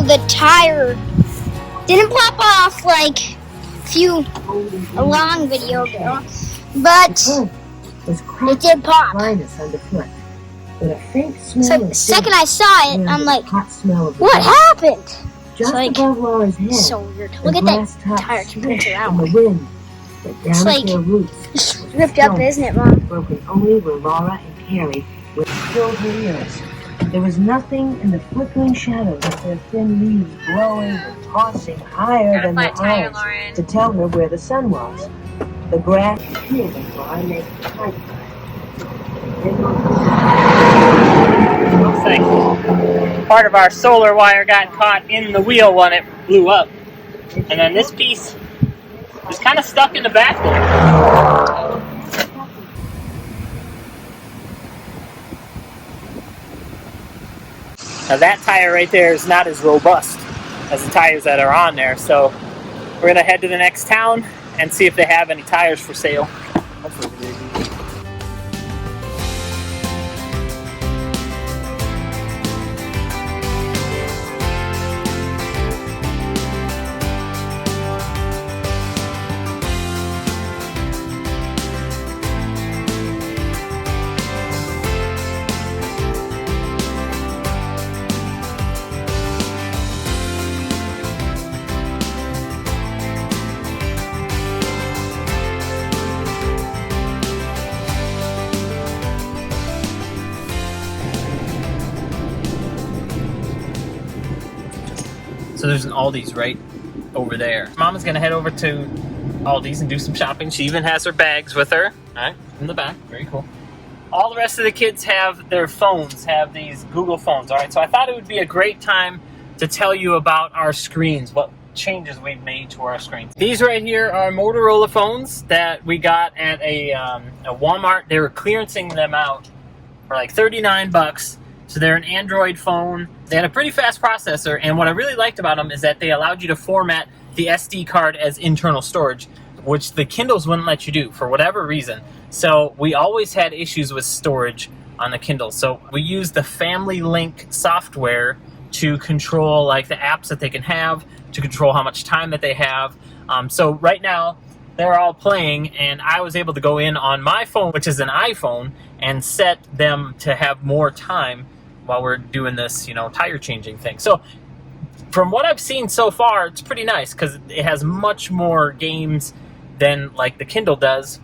the tire didn't pop off like a long video ago, but it did pop. So the second I saw it, I'm like, what happened? It's like, so weird. Look at that tire temperature out. It's like, just ripped up, isn't it, Mom? Broken only where Laura and Carrie were filled her ears. There was nothing in the flickering shadows of their thin leaves glowing and tossing higher than their eyes to tell her where the sun was. The grass appeared until I made the kite. Looks like part of our solar wire got caught in the wheel when it blew up. And then this piece is kind of stuck in the back there. Now that tire right there is not as robust as the tires that are on there, so we're going to head to the next town and see if they have any tires for sale. So there's an Aldi's right over there. Mama's gonna head over to Aldi's and do some shopping. She even has her bags with her, all right, in the back, very cool. All the rest of the kids have their phones, have these Google phones, all right? So I thought it would be a great time to tell you about our screens, what changes we've made to our screens. These right here are Motorola phones that we got at a Walmart. They were clearancing them out for like 39 bucks. So they're an Android phone. They had a pretty fast processor, and what I really liked about them is that they allowed you to format the SD card as internal storage, which the Kindles wouldn't let you do for whatever reason. So we always had issues with storage on the Kindle. So we used the Family Link software to control like the apps that they can have, to control how much time that they have. So right now, they're all playing, and I was able to go in on my phone, which is an iPhone, and set them to have more time while we're doing this, you know, tire changing thing. So from what I've seen so far, it's pretty nice because it has much more games than like the Kindle does,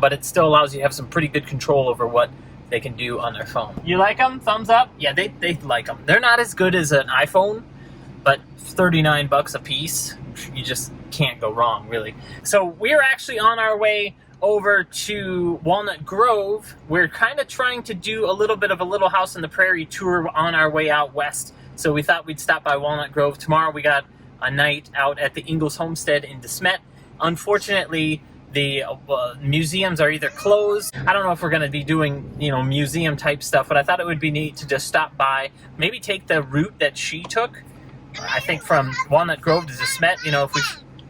but it still allows you to have some pretty good control over what they can do on their phone. You like them? Thumbs up? Yeah, they like them. They're not as good as an iPhone, but 39 bucks a piece, you just can't go wrong, really. So we're actually on our way over to Walnut Grove. We're kind of trying to do a little bit of a Little House on the Prairie tour on our way out west. So we thought we'd stop by Walnut Grove. Tomorrow we got a night out at the Ingalls Homestead in Smet. Unfortunately, the museums are either closed. I don't know if we're going to be doing, you know, museum type stuff, but I thought it would be neat to just stop by, maybe take the route that she took. I think from Walnut Grove to Smet, you know,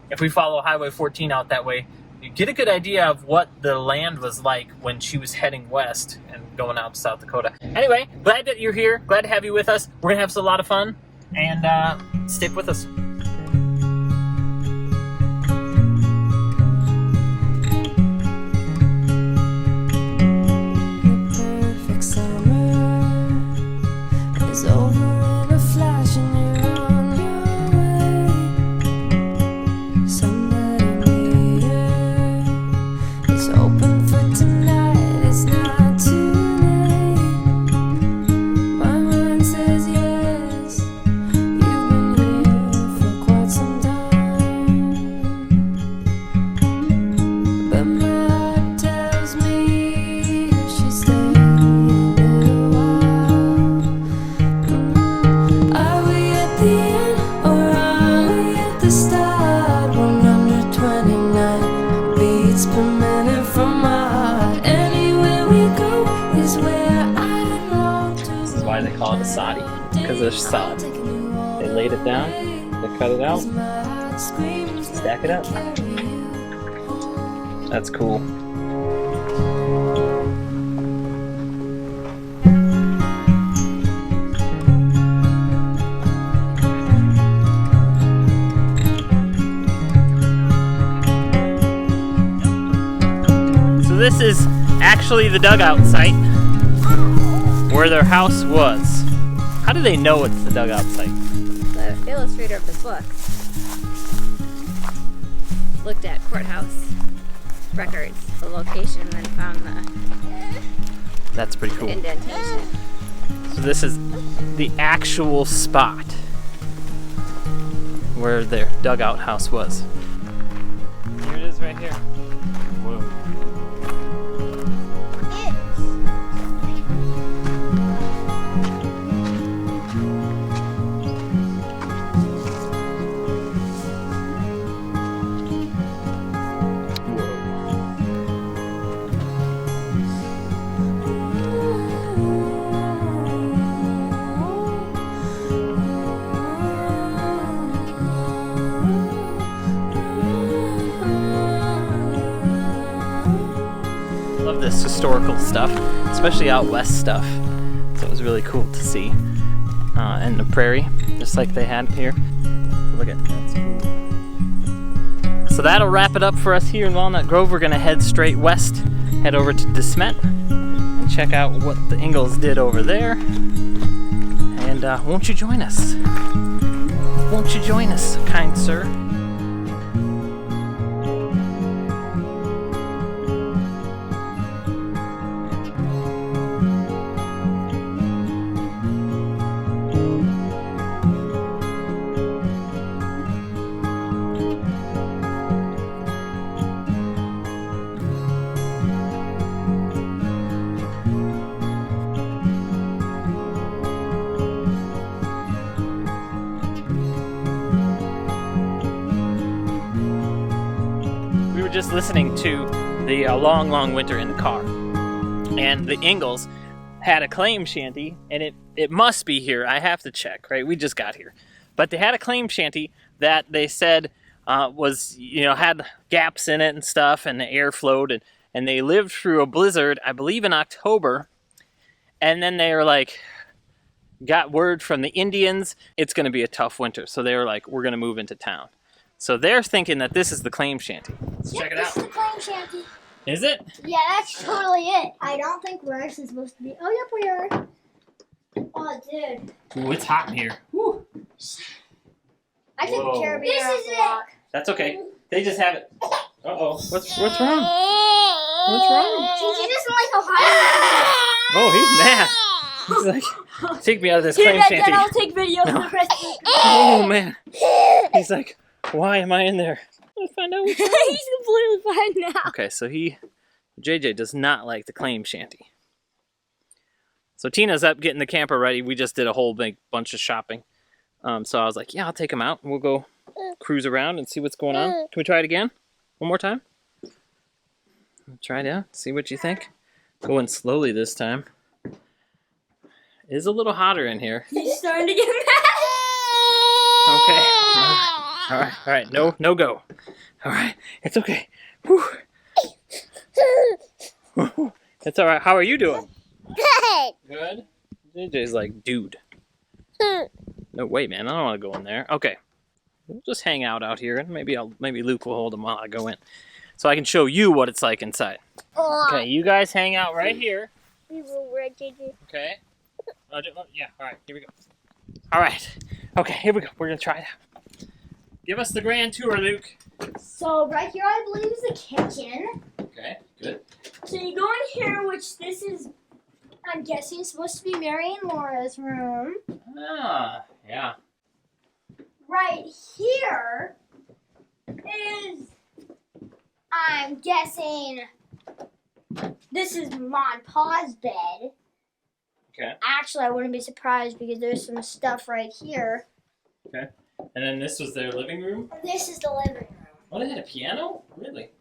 if we follow Highway 14 out that way, you get a good idea of what the land was like when she was heading west and going out to South Dakota. Anyway, glad that you're here. Glad to have you with us. We're going to have a lot of fun, and stick with us. Because there's sod. They laid it down, they cut it out, stack it up. That's cool. this is actually the dugout site where their house was. How do they know it's the dugout site? The illustrator of this book looked at courthouse records, the location, and then found That's pretty the cool. indentation. So this is the actual spot where their dugout house was. Here it is right here. Whoa. Love this historical stuff, especially out west stuff. So it was really cool to see. And the prairie, just like they had here. Look at that. So that'll wrap it up for us here in Walnut Grove. We're gonna head straight west, head over to Smet, and check out what the Ingalls did over there. And won't you join us? Won't you join us, kind sir? Just listening to the long winter in the car, and the Ingalls had a claim shanty, and it must be here. I have to check, right? We just got here, but they had a claim shanty that they said was, you know, had gaps in it and stuff, and the air flowed, and they lived through a blizzard, I believe in October, and then they were like, got word from the Indians it's going to be a tough winter, so they were like, we're going to move into town. So they're thinking that this is the claim shanty. Let's check it out. This is the claim shanty. Is it? Yeah, that's totally it. I don't think we're actually supposed to be. Oh, yep, we are. Oh, dude. Ooh, it's hot in here. Woo. I took Whoa. a carabiner off the lock. That's okay. They just have it. Uh-oh. What's wrong? What's wrong? He doesn't like how hot Oh, he's mad. He's like, take me out of this claim shanty. I'll take videos of the rest of the Oh, man. He's like, why am I in there? Let's find out what's wrong. He's completely fine now. Okay, so JJ does not like the claim shanty. So Tina's up getting the camper ready. We just did a whole big bunch of shopping. So I was like, yeah, I'll take him out. And we'll go cruise around and see what's going on. Can we try it again? One more time? Try it out. See what you think. Going slowly this time. It is a little hotter in here. He's starting to get mad. Okay. All right. No go. All right. It's okay. Whew. It's all right. How are you doing? Good. JJ's like, dude. No, wait, man. I don't want to go in there. Okay. We'll just hang out here, and maybe Luke will hold him while I go in, so I can show you what it's like inside. Okay, you guys hang out right here. Okay. Yeah. All right. Here we go. All right. Okay. Here we go. We're gonna try it out. Give us the grand tour, Luke. So right here, I believe, is the kitchen. Okay. Good. So you go in here, which this is, I'm guessing, supposed to be Mary and Laura's room. Ah. Yeah. Right here is, I'm guessing, this is Mom and Pa's bed. Okay. Actually, I wouldn't be surprised because there's some stuff right here. Okay. And then this was their living room? This is the living room. Oh, they had a piano? Really?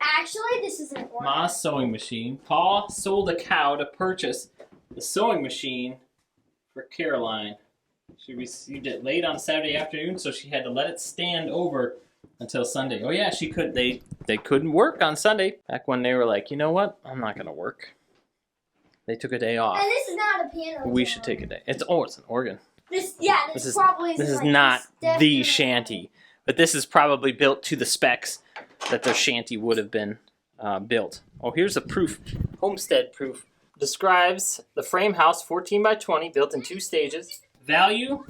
Actually, this is an organ. Ma's sewing machine. Pa sold a cow to purchase the sewing machine for Caroline. She received it late on Saturday afternoon, so she had to let it stand over until Sunday. Oh yeah, she could. They couldn't work on Sunday. Back when they were like, you know what? I'm not gonna work. They took a day off. And this is not a piano. We should take a day. It's an organ. This is probably. This is like, not this the shanty, but this is probably built to the specs that their shanty would have been built. Oh, here's a proof. Homestead proof. Describes the frame house, 14 by 20, built in 2 stages. Value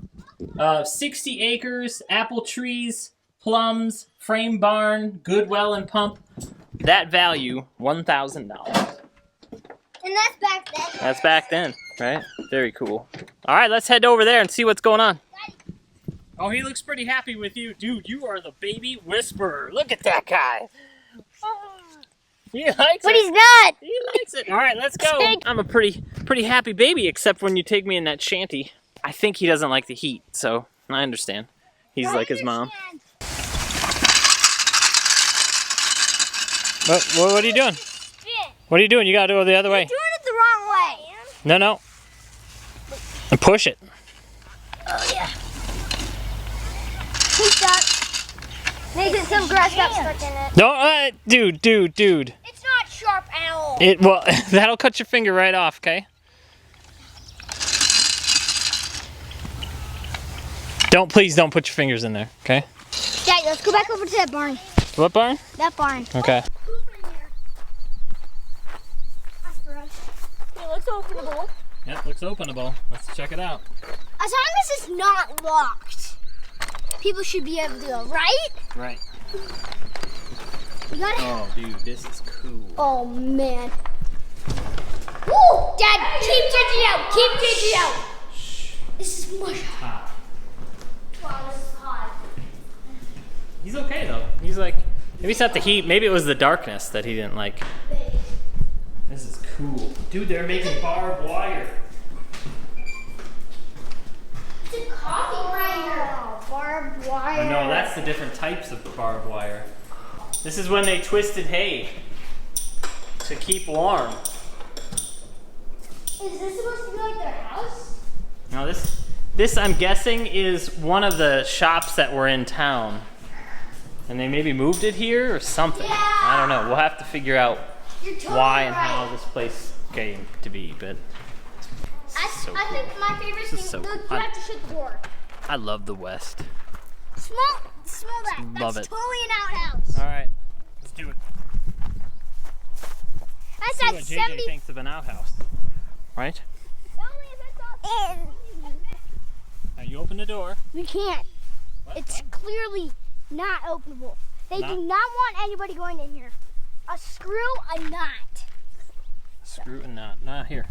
of 60 acres, apple trees, plums, frame barn, good well and pump. That value, $1,000. And that's back then. That's back then, right? Very cool. All right, let's head over there and see what's going on. Oh, he looks pretty happy with you. Dude, you are the baby whisperer. Look at that guy. Oh, he likes it. But he's not. He likes it. All right, let's go. I'm a pretty happy baby, except when you take me in that shanty. I think he doesn't like the heat, so I understand. He's like his mom. What are you doing? What are you doing? You gotta go the other way. You're doing it the wrong way. No. And push it. Oh, yeah. Keep that. Maybe some grass got stuck in it. No, dude. It's not sharp at all. Well, that'll cut your finger right off, okay? Please don't put your fingers in there, okay? Daddy, let's go back over to that barn. What barn? That barn. Okay. It looks openable. Yep, looks openable. Let's check it out. As long as it's not locked, people should be able to go, right? Right. We gotta... Oh, dude, this is cool. Oh, man. Woo! Dad, keep changing out. Keep changing out. This is much Hot. Wow, this is hot. He's okay, though. He's like, maybe it's not the heat. Maybe it was the darkness that he didn't like. This is cool. Dude, they're making barbed wire. It's a coffee grinder. Barbed wire. Oh, no, that's the different types of barbed wire. This is when they twisted hay to keep warm. Is this supposed to be like their house? Now this I'm guessing is one of the shops that were in town. And they maybe moved it here or something. Yeah. I don't know. We'll have to figure out You're totally why and right. how this place came to be, but so I think my favorite This is thing, so look, cool. you have to shut the door. I love the West. Smell that. Love That's it. totally an outhouse. All right, let's do it. That's See at what JJ 70. thinks of an outhouse, right? Now you open the door. We can't. What? It's What? clearly not openable. They Not? do not want anybody going in here. A screw, a knot. Screw and knot. Not here.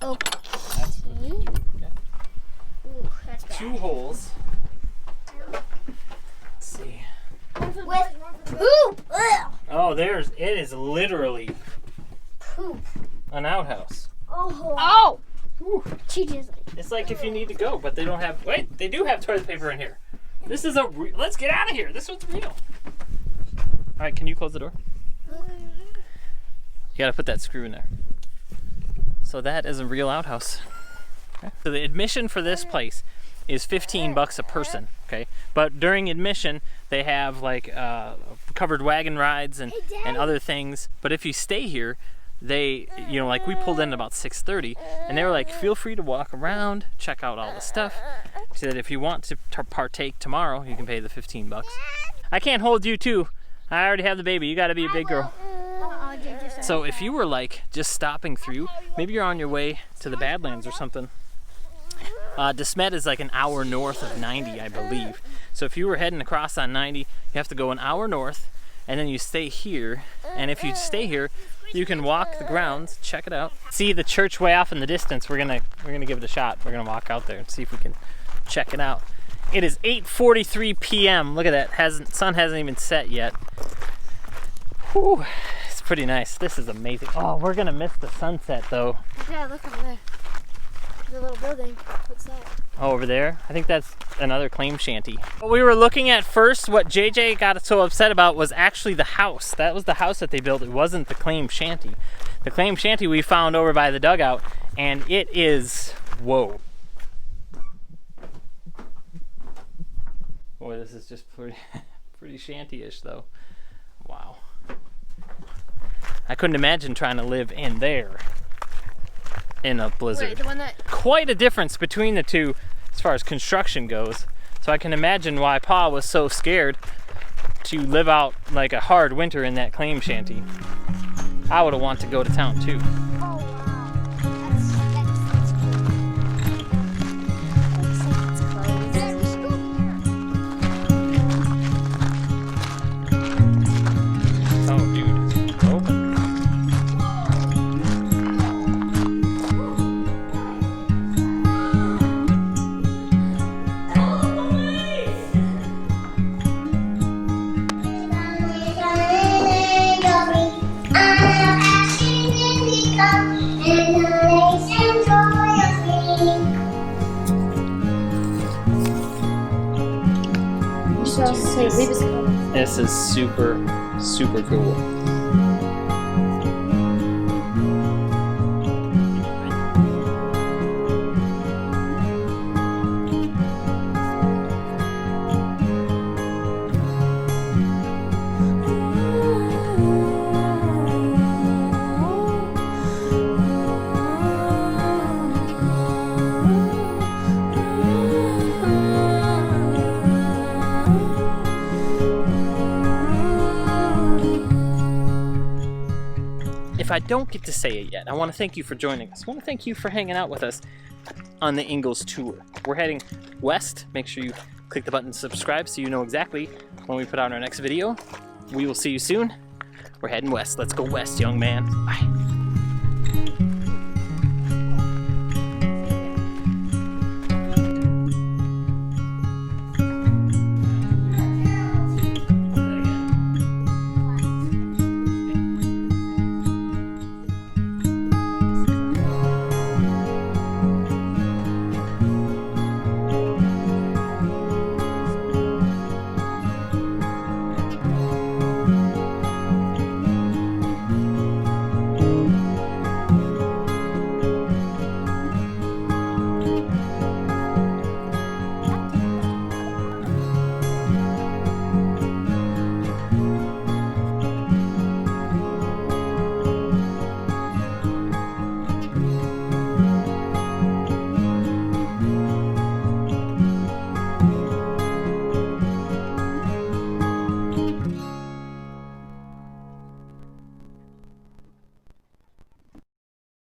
Okay. That's what you do. Okay. Ooh, that's bad. 2 holes. Let's see. With poop. Ugh. Oh, it is literally Poop. an outhouse. Oh. Whew. She just. It's like if you need to go, but they don't have. Wait, they do have toilet paper in here. This is let's get out of here. This one's real. All right, can you close the door? You gotta put that screw in there. So that is a real outhouse. Okay. So the admission for this place is $15 a person. Okay, but during admission they have like covered wagon rides and other things. But if you stay here, they, like we pulled in at about 6:30, and they were like, feel free to walk around, check out all the stuff, so that if you want to partake tomorrow, you can pay the $15. I can't hold you too. I already have the baby. You got to be a big girl. So if you were like just stopping through, maybe you're on your way to the Badlands or something. Smet is like an hour north of 90, I believe. So if you were heading across on 90, you have to go an hour north, and then you stay here. And if you stay here, you can walk the grounds, check it out. See the church way off in the distance. We're gonna give it a shot. We're gonna walk out there and see if we can check it out. It is 8:43 p.m. Look at that. Sun hasn't even set yet. Whew, it's pretty nice. This is amazing. Oh, we're gonna miss the sunset though. Yeah, look over there. The little building. What's that? Oh, over there? I think that's another claim shanty. What we were looking at first, what JJ got so upset about was actually the house. That was the house that they built. It wasn't the claim shanty. The claim shanty we found over by the dugout, and it is, whoa. Boy, this is just pretty shanty-ish though. Wow. I couldn't imagine trying to live in there in a blizzard. Wait, the one that... Quite a difference between the two as far as construction goes. So I can imagine why Pa was so scared unless you live out like a hard winter in that claim shanty, I would want to go to town too. Oh wow. That's cool. Looks like it's closed. Dad, we should go here. Oh, dude, it's open. This is super, super cool. If I don't get to say it yet, I want to thank you for joining us. I want to thank you for hanging out with us on the Ingalls tour. We're heading west. Make sure you click the button to subscribe so you know exactly when we put out our next video. We will see you soon. We're heading west. Let's go west, young man. Bye.